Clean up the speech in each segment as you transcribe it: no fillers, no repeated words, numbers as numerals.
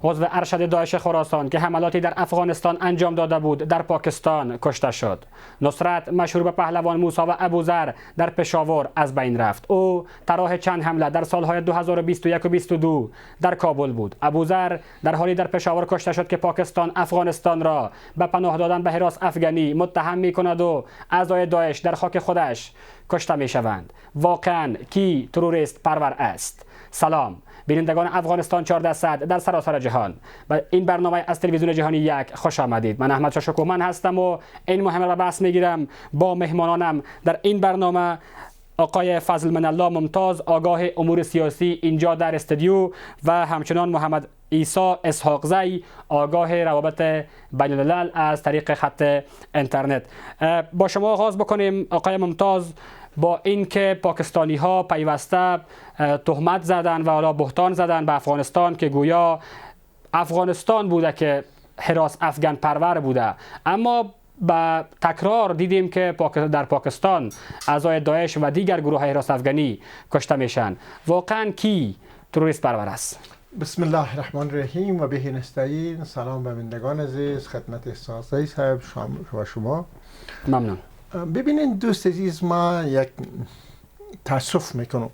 عضو ارشد داعش خراسان که حملاتی در افغانستان انجام داده بود در پاکستان کشته شد. نصرت مشهور به پهلوان موسی و ابوذر در پشاور از بین رفت. او طراح چند حمله در سالهای 2021 و 22 در کابل بود. ابوذر در حالی در پشاور کشته شد که پاکستان افغانستان را به پناه دادن به حراس افغانی متهم می کند و اعضای داعش در خاک خودش کشته می شوند. واقعا کی تروریست پرور است؟ سلام بینندگان افغانستان 1400 در سراسر جهان، و این برنامه از تلویزیون جهانی یک خوش آمدید. من احمد شاه شکومن هستم و این مهم را بحث میگیرم با مهمانانم در این برنامه: آقای فضل من الله ممتاز، آگاه امور سیاسی اینجا در استودیو، و همچنان محمد عیسی اسحاقزی، آگاه روابط بین الملل از طریق خط اینترنت. با شما آغاز بکنیم آقای ممتاز، با اینکه پاکستانی ها پیوسته تهمت زدن و حالا بهتان زدن به افغانستان که گویا افغانستان بوده که حراس افغان پرور بوده، اما با تکرار دیدیم که در پاکستان اعضای داعش و دیگر گروه های حراس افغانی کشته میشن. واقعا کی تروریست پرور است؟ بسم الله الرحمن الرحیم و به نستعین. سلام به بینندگان عزیز، خدمت اسحاقزی صاحب و شما. ممنون. ببینید دوست عزیز، ما یک تاسف میکنم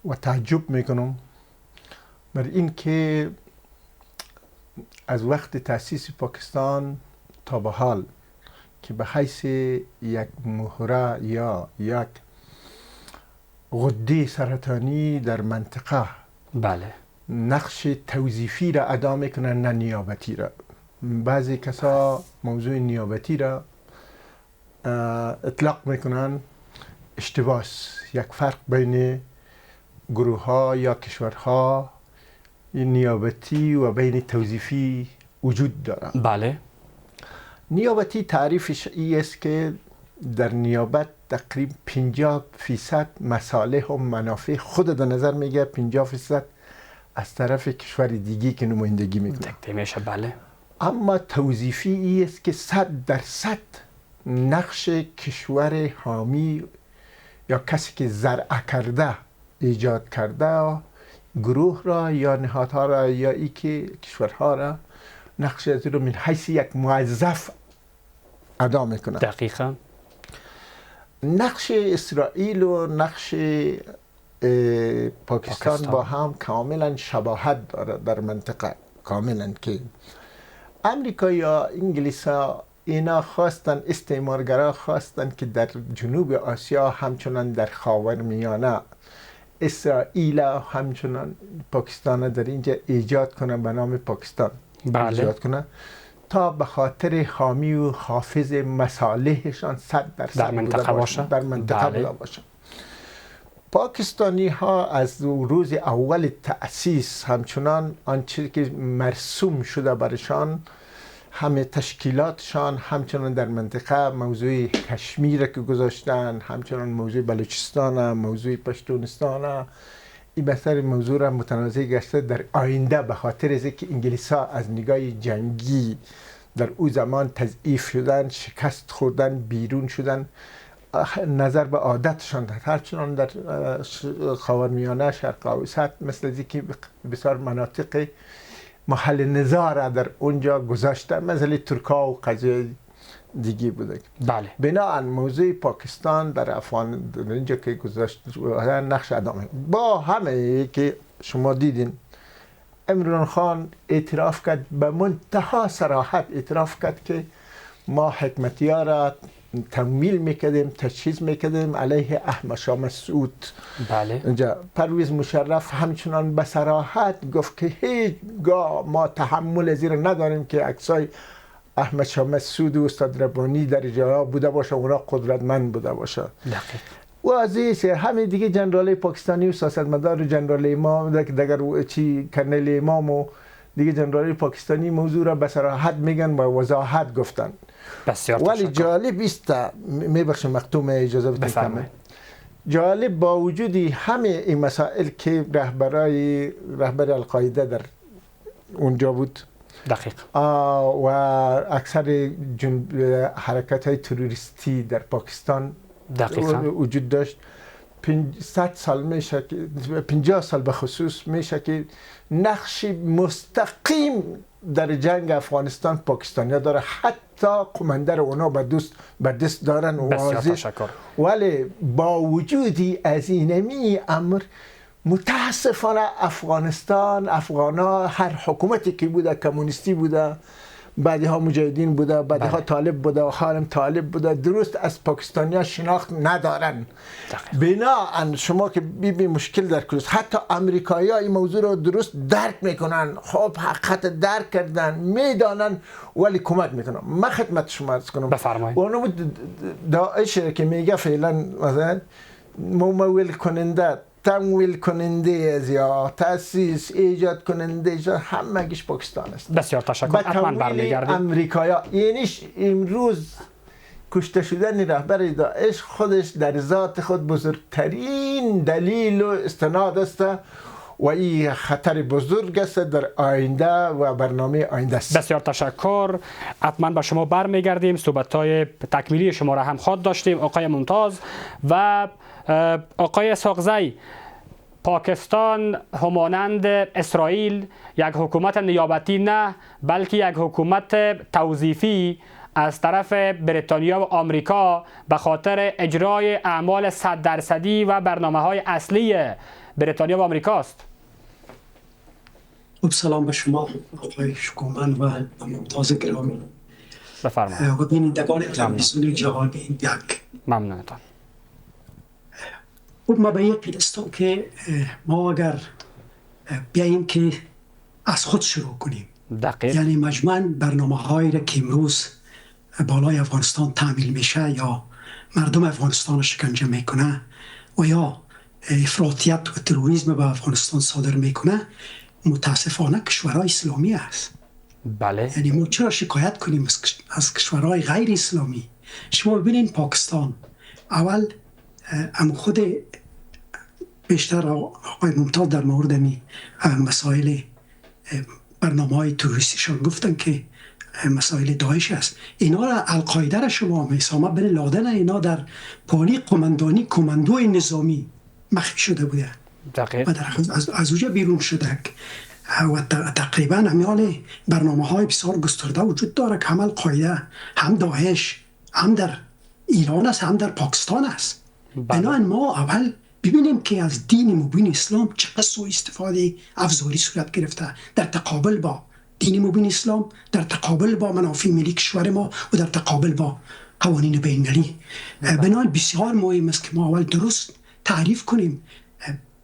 و تعجب میکنم بر این که از وقت تأسیس پاکستان تا به حال که به حیث یک مهره یا یک غده سرطانی در منطقه بله نقش توظیفی را ادا میکنن نه نیابتی را. بعضی کسا موضوع نیابتی را اطلاق میکنن. اشتباه است. یک فرق بین گروه ها یا کشورها نیابتی و بین توظیفی وجود دارد. بله. نیابتی تعریفش ای است که در نیابت تقریبا 50% مصالح و منافع خود در نظر میگه، 50% از طرف کشور دیگی که نمایندگی میکنه. میشه. بله. اما توظیفی ای است که 100% نقش کشور حامی یا کسی که زرع کرده، ایجاد کرده گروه را یا نهادها را یا ای که کشورها را نقش از رو من حیث یک موظف ادا میکنه. دقیقا. نقش اسرائیل و نقش پاکستان با هم کاملا شباهت داره در منطقه. کاملا که امریکا یا انگلیس ها اینا خواستن، استعمارگرا خواستن که در جنوب آسیا همچنان در خاورمیانه اسرائیل همچنان پاکستان در اینجا ایجاد کنن به نام پاکستان. بله. ایجاد کنن تا به خاطر حامی و حافظ مصالحشان 100% در منطقه باشن. در منطقه بله. باشن. پاکستانی ها از روز اول تأسیس همچنان آنچه که مرسوم شده برشان، همه تشکیلاتشان همچنان در منطقه موضوع کشمیر که گذاشتن، همچنان موضوع بلوچستان، موضوع پشتونستان، این بسیار موضوع را متنازع گشته در آینده به خاطر از اینکه انگلیس ها از نگاه جنگی در او زمان تضعیف شدن، شکست خوردن، بیرون شدن، نظر به عادتشان هرچنان در خاورمیانه، شرق اوسط، مثل از اینکه بسیار مناطق محل نزاع را در اونجا گذاشتن، مثل ترکا و قضیه دیگه بوده. بله. بناهن موضوع پاکستان در افغان در اینجا که گذاشت نقش ادامه با همه که شما دیدین عمران خان اعتراف کرد، به منتها صراحت اعتراف کرد که ما حکمتی‌ها را تمویل میکردیم، تجهیز میکردیم علیه احمد شاه مسعود. بله. اینجا پرویز مشرف همچنان به صراحت گفت که هیچگاه ما تحمل زیر نداریم که عکسای احمد شاه مسعود و استاد ربانی در جاها بوده باشه، اونا قدرتمند بوده باشه. دقیق. و عزیز همه دیگه جنرال پاکستانی و سیاستمدار جنرال امام دیگر چی کرنل امام و دیگه جنرال پاکستانی موضوع را به صراحت میگن و وضاحت گفتن. بسیار ولی جالب است، میبخشم مختوم اجازه بدید، جالب با وجودی همه این مسائل که رهبر القاعده در اونجا بود، دقیق، و اکثر حرکت های تروریستی در پاکستان دقیقا وجود داشت، 100 سال میشه که 50 سال به خصوص میشه که نقش مستقیم در جنگ افغانستان پاکستانیا داره، حتی قماندر اونا به دست دارن و بسیار واضح. تشکر. ولی با وجودی از اینمی امر متاسفانه افغانا هر حکومتی که بوده کمونیستی بوده، بعدی ها مجاهدین بوده، بعدی ها طالب بوده و حالم طالب بوده، درست از پاکستانیا شناخت ندارن. بناهن شما که بی مشکل در کلوس، حتی امریکایی ها این موضوع رو درست درک میکنن، خب حقیقت درک کردن، میدانن، ولی کمک میکنن. من خدمت شما عرض کنم بفرمایید. اونو داعش که میگه فعلا مثلا ممول کننده، تمویل کننده از یا تاسیس ایجاد کننده همگیش پاکستان است. بسیار تشکر. حتما برمیگردیم. امریکایا یعنیش امروز کشته شدن رهبر داعش خودش در ذات خود بزرگترین دلیل و استناد است و این خطر بزرگ است در آینده و برنامه آینده است. بسیار تشکر. حتما به شما برمیگردیم. صحبت‌های تکمیلی شما را هم خواهد داشتیم آقای ممتاز و آقای ساغزی. پاکستان همانند اسرائیل یک حکومت نیابتی نه، بلکه یک حکومت توظیفی از طرف بریتانیا و آمریکا به خاطر اجرای اعمال 100% و برنامه‌های اصلی بریتانیا و آمریکا است. خب سلام به شما آقای شکومن و ممتاز گرامی. بفرمایید. و بینندگان تلویزیون جهانی یک. ممنونتان. خب ما به این پیدستان که ما اگر بیاییم که از خود شروع کنیم، دقیق. یعنی مجموعاً برنامه‌هایی را که امروز بالای افغانستان تعمیل میشه یا مردم افغانستان شکنجه میکنه و یا افراطیت و تروریسم به افغانستان صادر میکنه، متاسفانه کشورهای اسلامی است. بله. یعنی ما چرا شکایت کنیم از کشورهای غیر اسلامی؟ شما ببینید پاکستان اول خود بیشتر آقای ممتاز در مورد مسائل برنامه‌های تروریستیشان گفتن که مسائل داعش است. اینا را القاعده را شما میسامه بن لادن اینا در پالی قماندانی کماندوی نظامی مخفی شده بوده. دقیق. و از اونجا بیرون شده و تقریبا همیال برنامه‌های بسیار گسترده وجود داره که هم القاعده هم داعش هم در ایران است هم در پاکستان است. بنابراین ما اول ببینیم که از دین مبین اسلام چقدر سوء استفاده افزاری صورت گرفته در تقابل با دین مبین اسلام، در تقابل با منافع ملی کشور ما و در تقابل با قوانین بین‌المللی. بنابراین بسیار مهم است که ما اول درست تعریف کنیم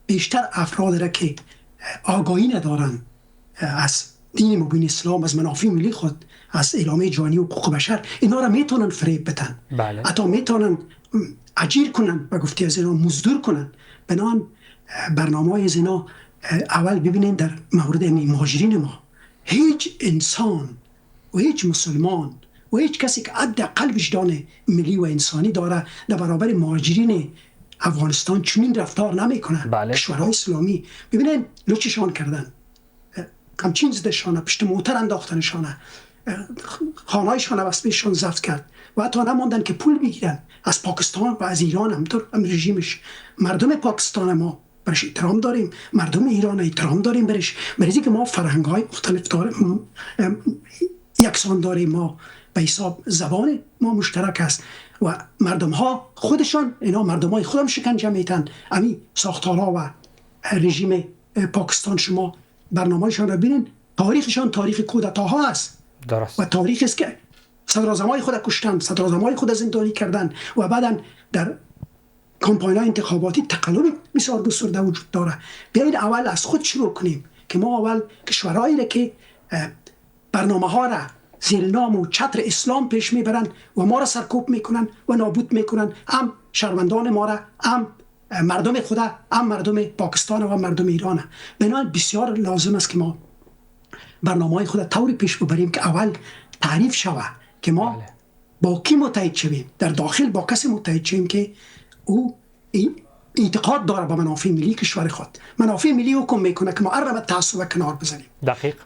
بیشتر افراد را که آگاهی ندارن از دین مبین اسلام، از منافع ملی خود، از اعلامیه جهانی حقوق بشر، اینا را میتونن فریب بدن. بله. حتی میتونن اجیر کنن، به گفته از اینا مزدور کنن. بنابراین برنامه‌های از اینا اول ببینین در مورد مهاجرین ما، هیچ انسان و هیچ مسلمان و هیچ کسی که حداقل وجدان ملی و انسانی داره در برابر مهاجرین افغانستان چنین رفتار نمیکنه. بله. کشورهای اسلامی ببینین لوچشان کردن، همچین زدشانه، پشت موتر انداختنشانه، خانهایشان وسبهشان ضبط کرد و حتی نماندن که پول بگیرن از پاکستان و از ایران. همطور رژیمش مردم پاکستان ما برش احترام داریم، مردم ایران احترام داریم برش، برای که ما فرهنگ‌های مختلف داریم، یکسان داریم، ما به حساب زبان ما مشترک است و مردم ها خودشان اینا مردمای خودم شکنجه میتن. امی ساختارها و رژیم پاکستان شما برنامه‌شان رو ببینین، تاریخشان تاریخ کودتاها است. درست. و تاریخی است که صدراعظمای خود کشتن، صدراعظمای خود زندانی کردن و بعداً در کمپاین‌های انتخاباتی تقلب بسیار گسترده وجود داره. بیایید اول از خود شروع کنیم که ما اول کشورهایی را که برنامه‌ها را زیر نام و چتر اسلام پیش میبرن و ما را سرکوب میکنن و نابود میکنن، هم شهروندان ما را، هم مردم خدا، هم مردم پاکستان و مردم ایران. بنابراین بسیار لازم است که ما برنامه‌های خود طوری پیش ببریم که اول تعریف شود که ما با کی متحد شویم، در داخل با کسی متحد شویم که او اعتقاد داره به منافع ملی کشور خود. منافع ملی حکم میکنه که ما هر تعصب کنار بزنیم. دقیق.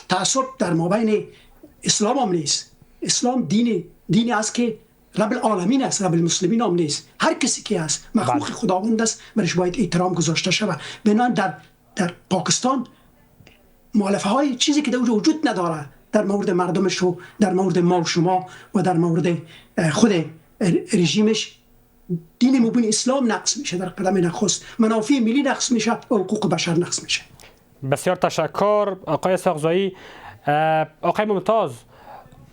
تعصب در مابین اسلام هم نیست. اسلام دینی است که رب العالمین است، رب المسلمین هم نیست. هر کسی که است مخلوق بله. خداوند است، برش باید احترام گذاشته شود. بنابراین در پاکستان مؤلفه های چیزی که در اونجا وجود نداره در مورد مردمش و در مورد ما و شما و در مورد خود رژیمش. دین مبین اسلام نقص میشه در قدم نخست، منافع ملی نقص میشه و حقوق بشر نقص میشه. بسیار تشکر آقای ساقزایی. آقای ممتاز،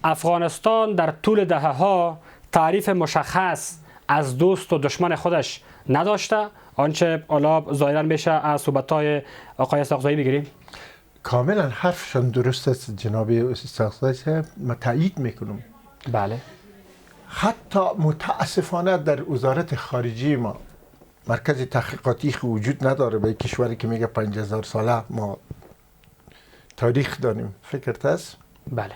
افغانستان در طول دهه‌ها تعریف مشخص از دوست و دشمن خودش نداشته، آنچه حالا ظاهرا میشه از صحبت‌های آقای ساقزایی بگیریم؟ کاملا حرفشان درست است جناب ساقزایی صاحب، من تایید میکنم. بله. حتی متاسفانه در وزارت خارجه ما مرکز تحقیقاتی وجود نداره. به کشوری که میگه 5000 ساله ما تاریخ داریم، فکرت است؟ بله.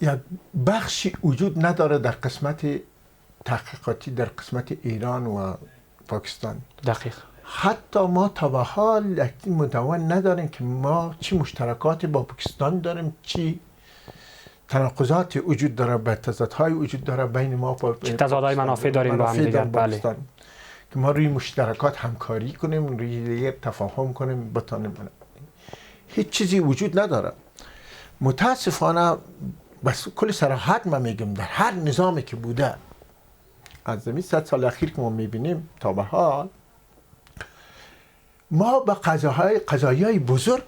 یک بخشی وجود نداره در قسمت تحقیقاتی در قسمت ایران و پاکستان. دقیق. حتی ما تا به حال یک مدون نداریم که ما چی مشترکات با پاکستان داریم، چی تناقضات وجود داره، به تضادهای وجود داره بین ما و تضادهای منافع داریم با هم دیگر. بله. که ما روی مشترکات همکاری کنیم، روی تفاهم کنیم، بتانیم. هیچ چیزی وجود نداره. متاسفانه بس کل صراحت من میگم در هر نظامی که بوده از زمین 100 سال اخیر که ما میبینیم تا به حال، ما با قضایای بزرگ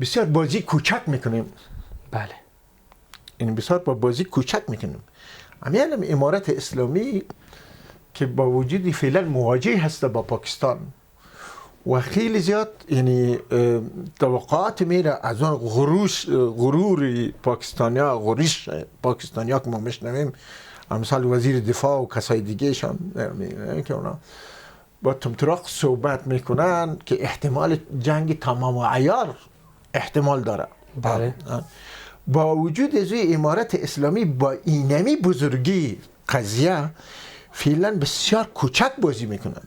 بسیار بازی کوچک میکنیم. بله. این بسیار با بازی کوچک میکنیم. همین امارت اسلامی که با وجودی فعلا مواجه هست با پاکستان و خیلی زیاد یعنی توقعات میره از اون غرور پاکستانیا، غریش پاکستانیا که ما میشنویم، امثال وزیر دفاع و کسای دیگه شان که اونا با تمتراق صحبت میکنن که احتمال جنگ تمام و عیار احتمال داره. بله. با وجود ازوی امارت اسلامی با اینمی بزرگی قضیه فعلا بسیار کوچک بازی میکنن.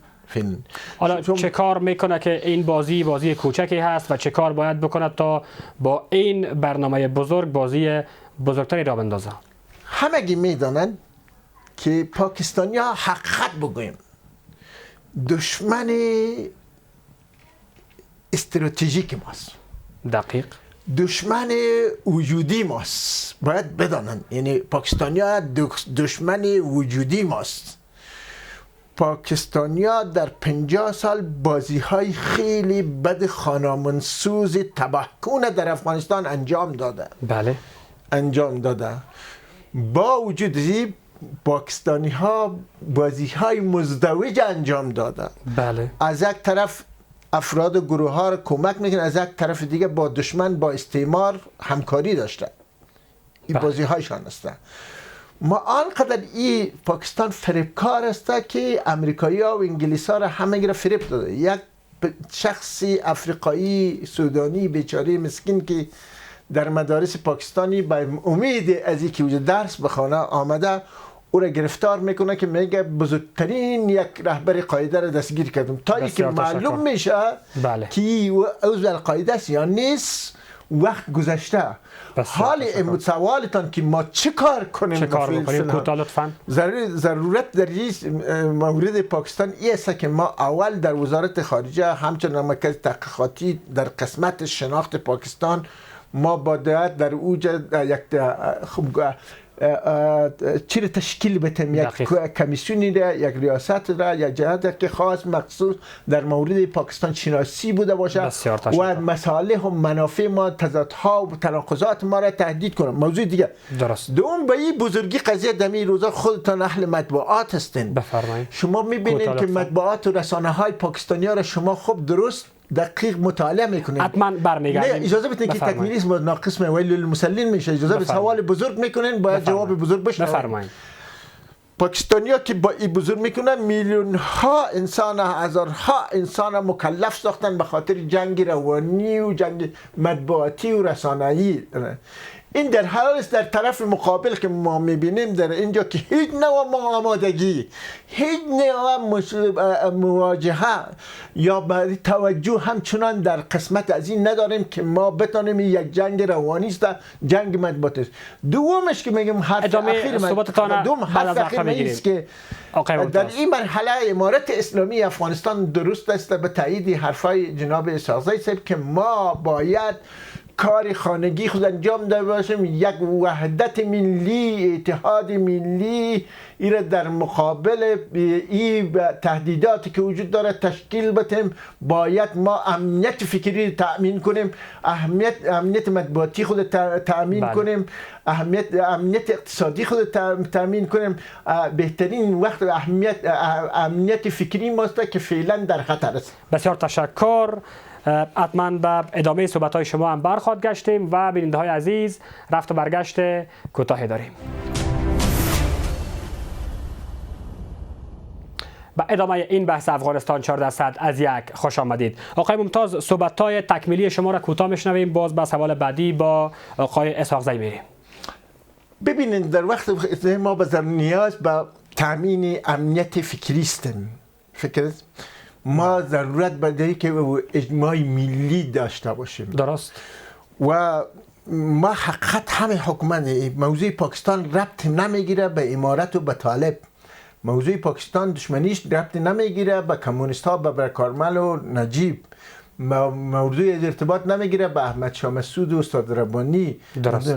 حالا چه کار میکنه که این بازی کوچکی هست و چه کار باید بکنه تا با این برنامه بزرگ بازی بزرگتری را بندازه؟ همگی میدانند که پاکستانیا حقیقت بگویم دشمن استراتژیک ماست. دقیق. دشمن وجودی ماست. باید بدانند یعنی پاکستانیا دشمن وجودی ماست. پاکستانیا در 50 سال بازی‌های خیلی بد خانمانسوز تباهکن در افغانستان انجام داده. بله. انجام داده. با وجود این پاکستانی ها بازی‌های مزدوج انجام داده. بله. از یک طرف افراد و گروه ها را کمک میکنه، از یک طرف دیگه با دشمن با استعمار همکاری داشته. این بازی هایشان است. ما آنقدر این پاکستان فریبکار است که امریکایی ها و انگلیس ها را همه را فریب داده. یک شخصی افریقایی سودانی بیچاره مسکین که در مدارس پاکستانی به امید از اینکه وجود درس بخونه آمده، او را گرفتار میکنه که میگه بزرگترین یک رهبر قاعده را دستگیر کردم. تا اینکه معلوم میشه بله. که عضو القاعده است یا نیست، وقت گذشته. حال سوالتان که ما چه کار کنیم کوتاه لطفاً. ضرورت در این مورد پاکستان این است که ما اول در وزارت خارجه همچنان مرکز تحقیقاتی در قسمت شناخت پاکستان ما باید در اوج یک چی تشکیل بدیم، یک کمیسیونی را، یک ریاست را، یک جهت که خاص مخصوص در مورد پاکستان شناسی بوده باشه و مصالح و منافع ما، تضادها و تناقضات ما را تهدید کنه. موضوع دیگه درست. دوم به این بزرگی قضیه دمی روزا خودتان اهل مطبوعات هستین. بفرمایید. شما میبینید که مطبوعات و رسانه های پاکستانی را شما خوب درست دقیق مطالعه میکنید. حتما برمیگردیم. نه اجازه بدین که تکمیلیسم ناقص ویل للمسلمین میشه. اجازه بدین سوال بزرگ میکنین باید جواب بزرگ بشه. بفرمایید. پاکستانیا که با این بزرگ میکنن میلیون ها انسان، هزارها انسان مکلف ساختن به خاطر جنگ روانی و جنگ مطبوعاتی و رسانه‌ای. این در حال است در طرف مقابل که ما میبینیم در اینجا که هیچ نوع آمادگی، هیچ نوع مواجهه یا توجه همچنان در قسمت از این نداریم که ما بتانیم یک جنگ روانی است، جنگ مطبوعاتی است. دومش که میگم حرف اخیر است که در این مرحله امارت اسلامی افغانستان درست است به تایید حرفای جناب اسحاقزی صاحب که ما باید کار خانگی خود انجام داده باشیم، یک وحدت ملی، اتحاد ملی ایره در مقابل این تهدیداتی که وجود داره تشکیل بدیم. باید ما امنیت فکری تأمین کنیم، امنیت مطبوعاتی خود تأمین کنیم، امنیت اقتصادی خود تأمین کنیم. بهترین وقت امنیت فکری ماست که فعلا در خطر است. بسیار تشکر. حتما به ادامه صحبت‌های شما هم برخواهد گشتیم و بیننده‌های عزیز رفت و برگشت کوتاهی داریم. به ادامه این بحث افغانستان 1400 از یک خوش آمدید. آقای ممتاز، صحبت‌های تکمیلی شما را کوتاه میشنویم، باز به سوال بعدی با آقای اسحاقزی میریم. ببینید در وقت ما به نیاز به تامین امنیت فکری هستیم. فکر ما ضرورت به که اجماع ملی داشته باشیم. درست. و ما حقیقت همه حکومت موضوع پاکستان ربط نمیگیره به امارت و به طالب. موضوع پاکستان دشمنیش ربط نمیگیره به کمونیست ها، به برکارمل و نجیب. موضوع ارتباط نمیگیره به احمد شاه مسعود و استاد ربانی. درست.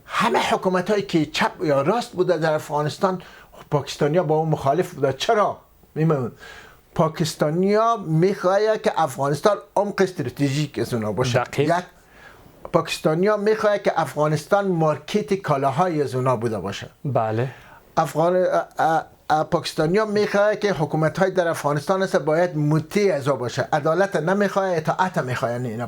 همه حکومت هایی که چپ یا راست بوده در افغانستان پاکستانیا با اون مخالف بوده. چرا؟ پاکستانیا میخواد که افغانستان عمق استراتژیک از اونا باشه. یک پاکستانیا میخواد که افغانستان مارکت کالاهای از اونا بوده باشه. بله. پاکستانیا میخواد که حکومت های در افغانستان است باید مطیع از باشه. عدالت نمیخواد، اطاعت میخواد. اینا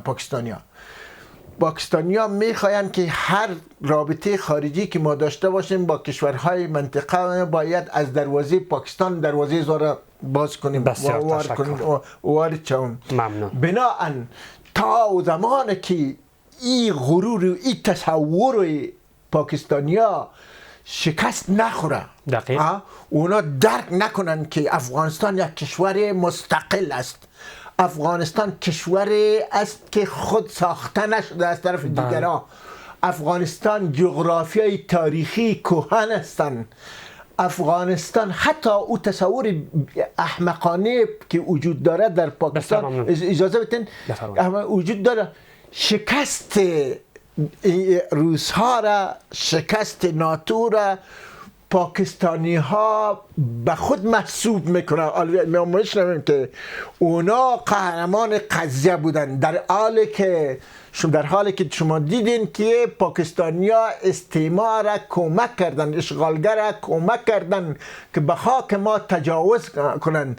پاکستانیا میخواین که هر رابطه خارجی که ما داشته باشیم با کشورهای منطقه باید از دروازه پاکستان دروازه زاره باز کنیم و وارد شویم. ممنون. بناهن تا زمان که این غرور و این تصور پاکستانیا شکست نخوره، اونا درک نکنن که افغانستان یک کشور مستقل است، افغانستان کشوری است که خود ساخته نشده از طرف دیگران. افغانستان جغرافیای تاریخی کهن هستند. افغانستان حتی او تصور احمقانه که وجود داره در پاکستان، اجازه بدین، وجود داره. شکست روس ها را، شکست ناتو را پاکستانی ها به خود محسوب میکنن. ما میشنویم که اونا قهرمان قضیه بودن، در حالی که شما دیدین که پاکستانی ها استعمار را کمک کردن، اشغالگر را کمک کردن که به خاک ما تجاوز کنن.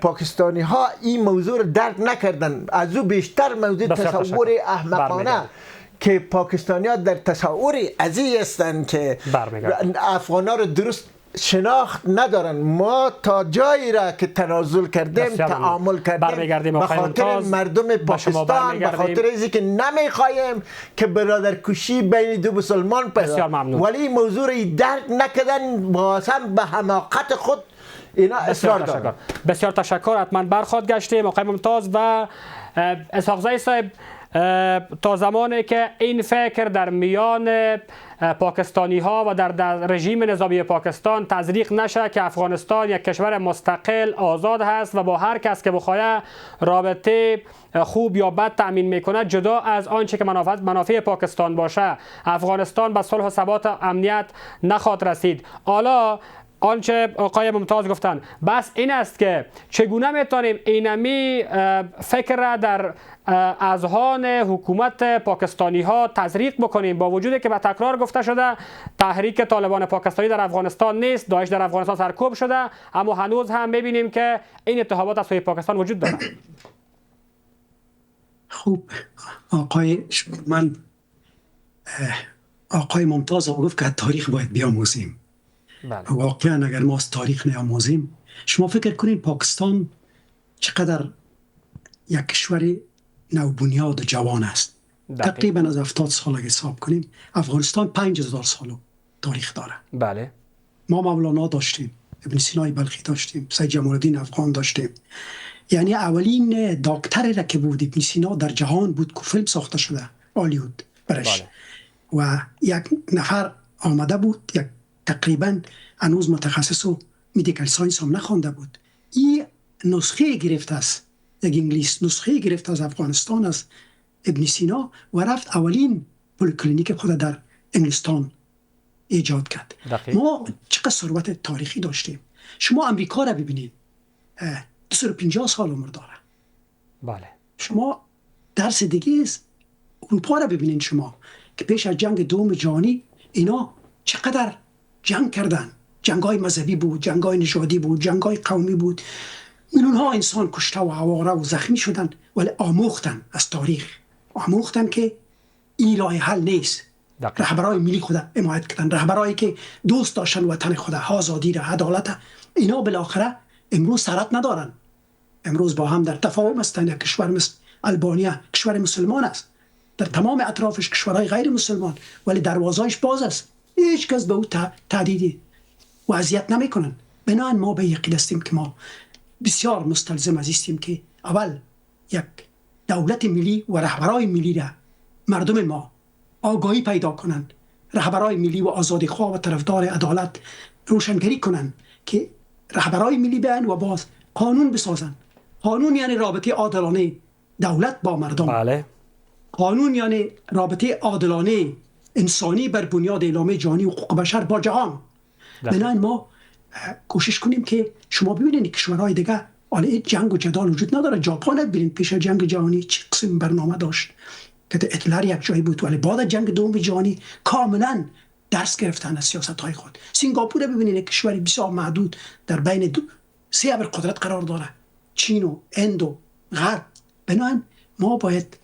پاکستانی ها این موضوع را درک نکردن. از او بیشتر موضوع تصور احمقانه که پاکستانی‌ها در تصور ازی هستند که افغان‌ها رو درست شناخت ندارن. ما تا جایی را که تنازل کردیم، تعامل کردیم به خاطر مردم پاکستان، به خاطر اینکه که نمیخوایم که برادرکشی بین دو مسلمان پیدا، ولی موضوع را درک نکردن، بازم به حماقت خود اینا اصرار دارن. بسیار تشکر. حتما برخواد گشتیم آقای ممتاز و اسحاقزی صاحب. تا زمانی که این فکر در میان پاکستانی ها و در رژیم نظامی پاکستان تزریق نشه که افغانستان یک کشور مستقل آزاد هست و با هر کس که بخواه رابطه خوب یا بد تأمین میکنه جدا از آنچه که منافع پاکستان باشه، افغانستان به صلح و ثبات و امنیت نخواهد رسید. حالا آنچه آقای ممتاز گفتن بس این است که چگونه میتونیم اینمی فکر را در اذهان حکومت پاکستانی ها تزریق بکنیم، با وجودی که به تکرار گفته شده تحریک طالبان پاکستانی در افغانستان نیست، داعش در افغانستان سرکوب شده، اما هنوز هم میبینیم که این اتهامات از سوی پاکستان وجود داره. خوب، آقای ممتاز گفت که تاریخ باید بیاموزیم. واقعا اگر ما از تاریخ نیاموزیم، شما فکر کنید پاکستان چقدر یک کشور نوبنیاد و جوان است. تقریبا از 70 سال اگه حساب کنیم افغانستان 5000 سال تاریخ داره. بله. ما مولانا داشتیم، ابن سینای بلخی داشتیم، سید جمال الدین افغان داشتیم. یعنی اولین دکتری را که بود ابن سینا در جهان بود که فیلم ساخته شده هالیوود برش. و یک نفر آمده بود، یک تقریبا هنوز متخصص و مدیکال ساینس هم نخوانده بود، این نسخه گرفته است، یک انگلیس نسخه گرفته از افغانستان از ابن سینا و رفت اولین پلیکلینیک خود در انگلستان ایجاد کرد. ما چقدر ثروت تاریخی داشتیم. شما امریکا را ببینید، 250 سال عمر داره. بله. شما درس دیگه است، اروپا را ببینید شما که پیش از جنگ دوم جهانی اینا چقدر جنگ کردن. جنگ‌های مذهبی بود، جنگ‌های نژادی بود، جنگ‌های قومی بود. میلیون‌ها انسان کشته و آواره و زخمی شدن، ولی آموختن از تاریخ. آموختن که این راه حل نیست. رهبرای ملی خود حمایت کردن، رهبرایی که دوست داشتن وطن خود، آزادی را، عدالت، اینا بالاخره امروز سرت ندارن. امروز با هم در تفاهم هستند. یک کشور مثل البانیا کشور مسلمان است، در تمام اطرافش کشورهای غیر مسلمان، ولی دروازه‌اش باز است. هیچ کس به او تهدید و اذیت نمیکنن. بنابراین ما به یقین هستیم که ما بسیار مستلزم هستیم که اول یک دولت ملی و رهبرای ملی را مردم ما آگاهی پیدا کنند، رهبرای ملی و آزادیخواه و طرفدار عدالت روشنگری کنند که رهبرای ملی بیان و باز قانون بسازن. قانون یعنی رابطه عادلانه دولت با مردم. بله. قانون یعنی رابطه عادلانه انسانی بر بنیاد اعلامیه جهانی حقوق بشر با جهان. بنابراین ما کوشش کنیم که شما ببینید کشورهای دیگه حالا جنگ و جدال وجود نداره. ژاپن ببینید پیش از جنگ جهانی چه قسم برنامه داشت که هتلر یک جایی بود، ولی بعد از جنگ دوم جهانی کاملا درس گرفتن از سیاست‌های خود. سنگاپور ببینید کشوری بسیار محدود در بین سه ابرقدرت قرار داره، چین و هند و غرب. بنابراین ما باید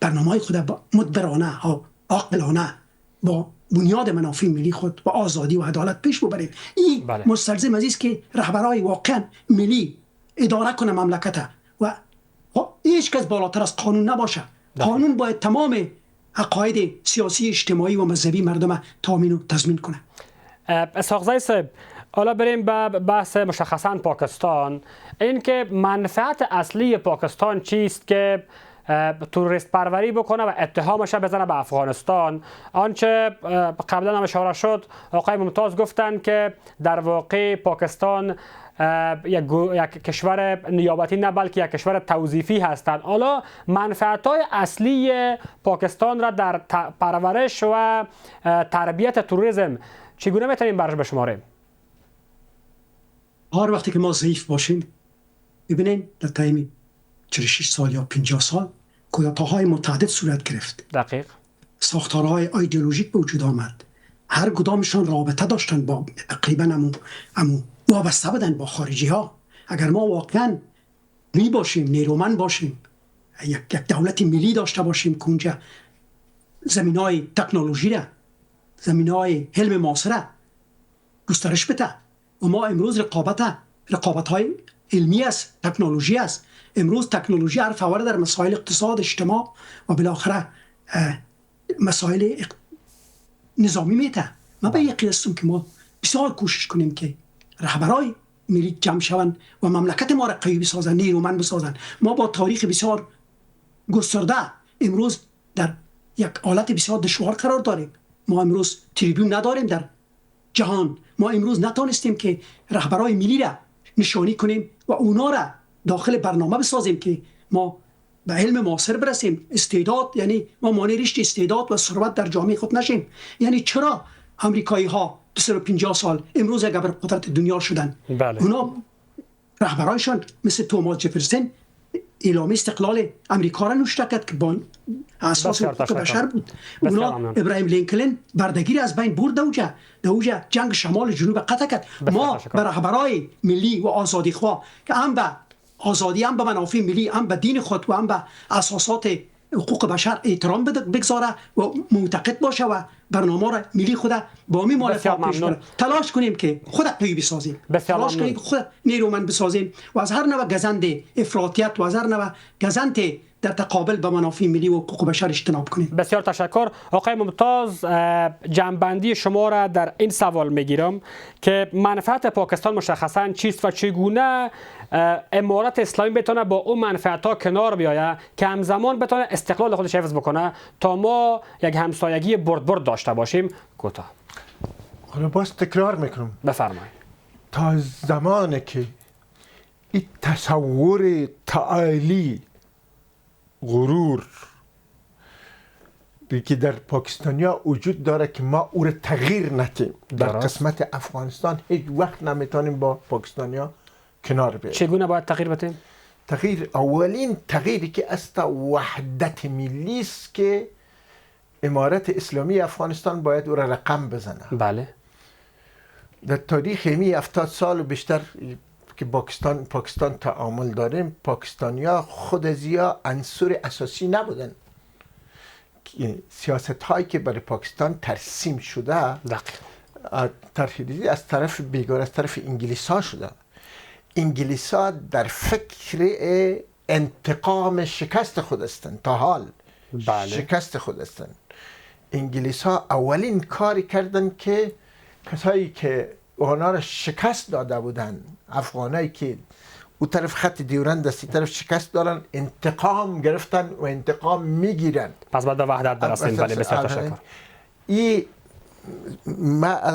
برنامه‌های خود با مدبرانه و عاقلانه با بنیاد منافع ملی خود و آزادی و عدالت پیش ببریم. این مستلزم است که رهبرای واقعا ملی اداره کنه مملکت و هیچ کس بالاتر از قانون نباشه. قانون باید تمام عقاید سیاسی، اجتماعی و مذهبی مردم تامین و تضمین کنه. اسحاق صاحب، حالا بریم به بحث مشخصا پاکستان. این که منفعت اصلی پاکستان چیست که توریست پروری بکنه و اتهامش بزنه به افغانستان؟ آنچه قبلا هم اشاره شد، آقای ممتاز گفتن که در واقع پاکستان یک کشور نیابتی نه بلکه یک کشور توظیفی هستند. حالا منفعت‌های اصلی پاکستان را در پرورش و تربیت توریسم چگونه میتونیم برش بشماریم؟ هر وقتی که ما ضعیف باشیم، ببینید در طی 46 سال یا 50 سال کودتاهای متعدد صورت گرفت. دقیق. ساختارهای ایدئولوژیک به وجود آمد. هر کدامشان رابطه داشتن با تقریبا امو وابسته بودن با خارجی ها. اگر ما واقعا می باشیم، نیرومند باشیم، یک دولت ملی داشته باشیم که اونجا زمینای تکنولوژی را، زمینای علم معاصر را گسترش بده. و ما امروز رقابت های علمی است، تکنولوژی است. امروز تکنولوژی هر فواره در مسائل اقتصاد، اجتماع و بالاخره مسائل نظامی میته. ما به یقین هستم که ما بسیار کوشش کنیم که رهبرای ملی جمع شوند و مملکت ما را قوی بسازند، نیرومند بسازند. ما با تاریخ بسیار گسترده امروز در یک حالت بسیار دشوار قرار داریم. ما امروز تریبیون نداریم در جهان. ما امروز نتونستیم که رهبرای ملی را نشانی کنیم و اونا را داخل برنامه بسازیم که ما به علم معاصر برسیم. استعداد، یعنی ما مانع رشد استعداد و ثروت در جامعه خود نشیم. یعنی چرا امریکایی ها 250 سال امروز یک ابرقدرت دنیا شدن؟ بله. اونا رهبرایشان مثل توماس جفرسون اعلامیه استقلال امریکا را نوشته کرد که با اساس حقوق بشر بود. اونا ابراهیم لینکلن بردگی از بین برد اوجا جنگ شمال جنوب قطع کرد. ما به رهبرای ملی و آزادیخواه که هم به آزادی، هم به منافع ملی، هم به دین خود و هم به اساسات حقوق بشر احترام بگذاره و معتقد باشه و برنامه را ملی خود با می مالفات پیش بره. تلاش کنیم که خود قوی بسازیم، تلاش کنیم که خود نیرومند بسازیم و از هر نوع گزند افراطیت و از هر نوع گزند در تقابل به منافع ملی و حقوق بشر اجتناب کنیم. بسیار تشکر. آقای ممتاز، جنبندی شما را در این سوال میگیرم که منفعت پاکستان مشخصا چیست و چگونه امارت اسلامی بتونه با اون منفعت ها کنار بیایه که همزمان بتونه استقلال خودش حفظ بکنه تا ما یک همسایگی برد داشته باشیم. کوتاه. حالا باز تکرار میکنم، بفرمایید. تا زمانی که این تصور تعالی غرور که در پاکستانیا وجود داره که ما او رو تغییر ندیم در قسمت افغانستان، هیچ وقت نمیتونیم با پاکستانیا کنار بیاییم. چگونه باید تغییر بدیم؟ اولین تغییری که است وحدت ملی است که امارت اسلامی افغانستان باید او را رقم بزنه. بله. در تاریخ 70 سال و بیشتر که پاکستان تعامل داریم، پاکستانیا خود از یا عنصر اساسی نبودن. سیاست هایی که برای پاکستان ترسیم شده ترهیدی از طرف بیگار، از طرف انگلیس ها شده. انگلیس ها در فکر انتقام شکست خود هستند تا حال. بله. شکست خود هستند. انگلیس ها اولین کاری کردن که کسایی که اونا را شکست داده بودن، افغانایی که او طرف خط دیورند است، طرف شکست دارن، انتقام گرفتن و انتقام میگیرن. پس باید به وحدت برسیم. بله، بسیار تشکر. این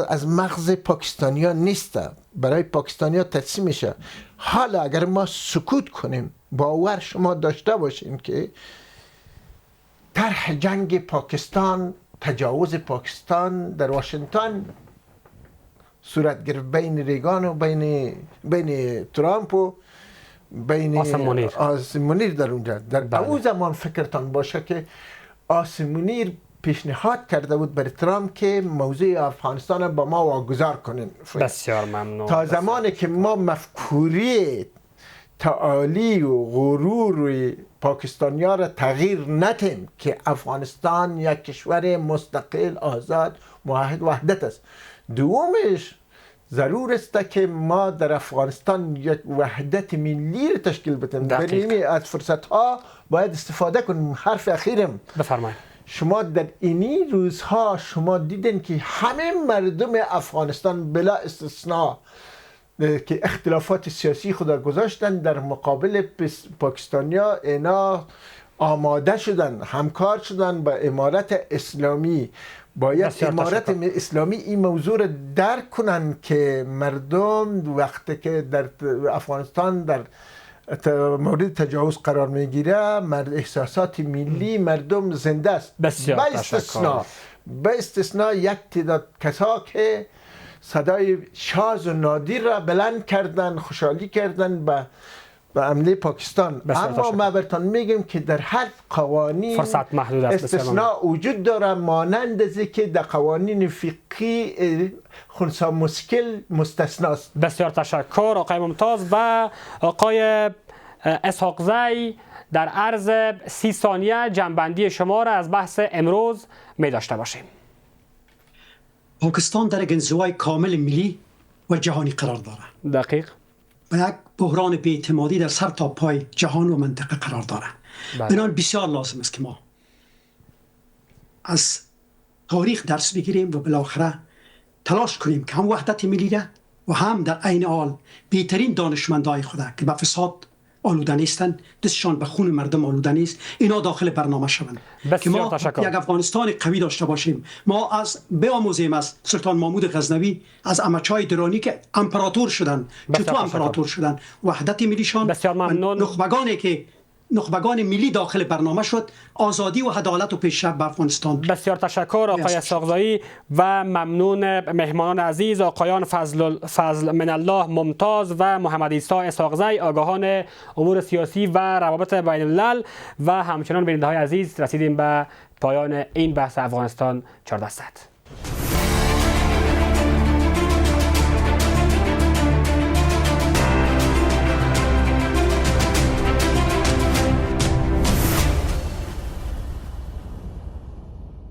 از مغز پاکستانیا نیست، برای پاکستانیا ترسیم میشه. حالا اگر ما سکوت کنیم، باور شما داشته باشین که طرح جنگ پاکستان، تجاوز پاکستان در واشنگتن صورت گرفت بین ریگان و بین ترامپ و بین آسم منیر در اونجا. در اون زمان فکرتان باشه که آسم منیر پیشنهاد کرده بود برای ترامپ که موضوع افغانستان با ما واگذار کنین. بسیار ممنون. تا زمانی که ما مفکوری تعالی و غرور پاکستانیا را تغییر ندیم که افغانستان یک کشور مستقل، آزاد، موحد، وحدت است. دومش ضرور است که ما در افغانستان یک وحدت ملی را تشکیل بدیم. بریم از فرصت ها باید استفاده کنیم. حرف اخیرم. بفرمایید. شما در اینی روزها شما دیدین که همه مردم افغانستان بلا استثناء که اختلافات سیاسی خود گذاشتن در مقابل پاکستانیا، اینا آماده شدن، همکار شدن با امارت اسلامی. باید امارت اسلامی این موضوع را درک کنن که مردم وقتی که در افغانستان در مورد تجاوز قرار میگیره، احساسات ملی مردم زنده است. به استثناء یک تعداد کسا که صدای شاذ و نادر را بلند کردن، خوشحالی کردن به حمله پاکستان. اما ما برتان میگم که در هر قوانین فرصت محدود است، استثناء وجود داره، مانند ازی که در قوانین فقهی خنثی مشکل مستثناست. بسیار تشکر آقای ممتاز. و آقای اسحاق زی، در عرض 30 ثانیه جنبندی شما را از بحث امروز می داشته باشیم. پاکستان در یک انزوای کامل ملی و جهانی قرار داره. دقیق. و یک بحران بی‌اعتمادی در سر تا پای جهان و منطقه قرار داره. بنابراین بسیار لازم است که ما از تاریخ درس بگیریم و بالاخره تلاش کنیم که هم وحدت ملی را و هم در عین حال بهترین دانشمندای خود که به فساد آلوده نیستند، دستشان به خون مردم آلوده نیست، اینا داخل برنامه شوند که ما یک افغانستان قوی داشته باشیم. ما از بیاموزیم از سلطان محمود غزنوی، از امچای درانی که امپراتور شدن، چطور امپراتور شدن، وحدت ملیشان. بسیار ممنون. نخبگانی که نخبگان ملی داخل برنامه شد، آزادی و عدالت و پیشرفت به افغانستان. بسیار تشکر آقای اسحاق زی و ممنون مهمانان عزیز آقایان فضل من الله ممتاز و محمد عیسی اسحاق زی، آگاهان امور سیاسی و روابط بین الملل. و همچنان بیننده های عزیز، رسیدیم به پایان این بحث افغانستان 1400.